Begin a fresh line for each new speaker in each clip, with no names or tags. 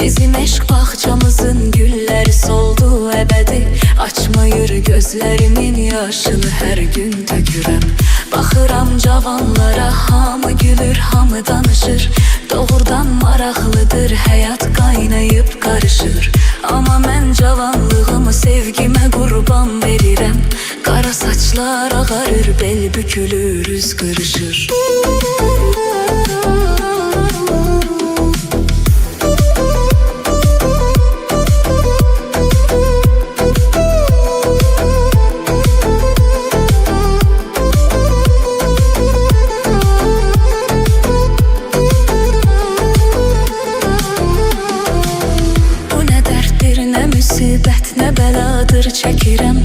Bizim eşk bahçamızın gülleri soldu ebedi. Açmayır gözlerimin yaşını her gün tökürəm. Baxıram cavanlara, hamı gülür, hamı danışır. Doğrudan maraqlıdır, həyat qaynayıb qarışır. Amma mən cavanlığımı sevgimə qurban verirəm. Qara saçlar ağarır, bel bükülür, üz qırışır. Müsibət nə bəladır çəkirəm.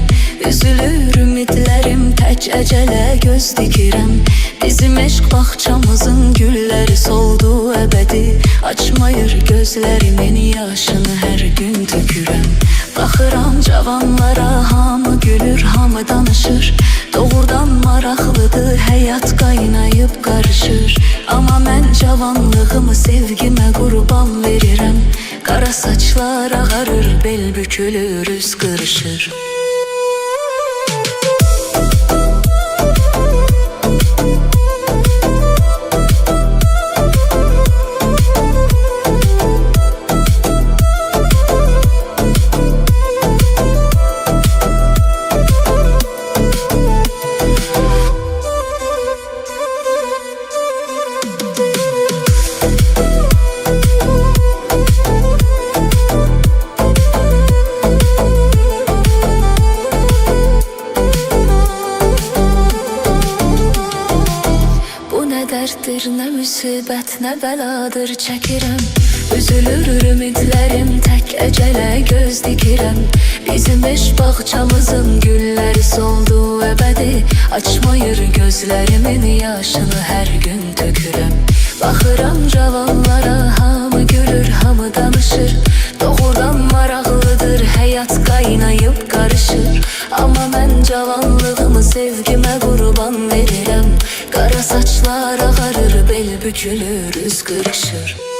Üzülür ümidlərim, tək əcələ göz dikirəm. Bizim eşq baxçamızın gülləri soldu əbədi. Açmayır gözlərimin yaşını hər gün tökürəm. Baxıram cavanlara, hamı gülür, hamı danışır. Doğrudan maraqlıdır, həyat qaynayıb qarışır. Amma mən cavanlığımı sevgimə qurban verirəm. Qara saçlar ağarır, bel bükülür, üz qırışır. Dərddir, nə müsibət, nə bəladır çəkirəm. Üzülür ümidlərim, tək əcələ göz dikirəm. Bizim eşq bağçamızın gülləri soldu əbədi. Açmayır gözlərimin yaşını hər gün tökürəm. Baxıram cavanlara, hamı gülür, hamı danışır. Doğrudan maraqlıdır, həyat qaynayıb qarışır. Amma mən cavanlığımı sevgimə qurban verirəm. Qara saçlar ağarır, bel bükülür, üz qırışır.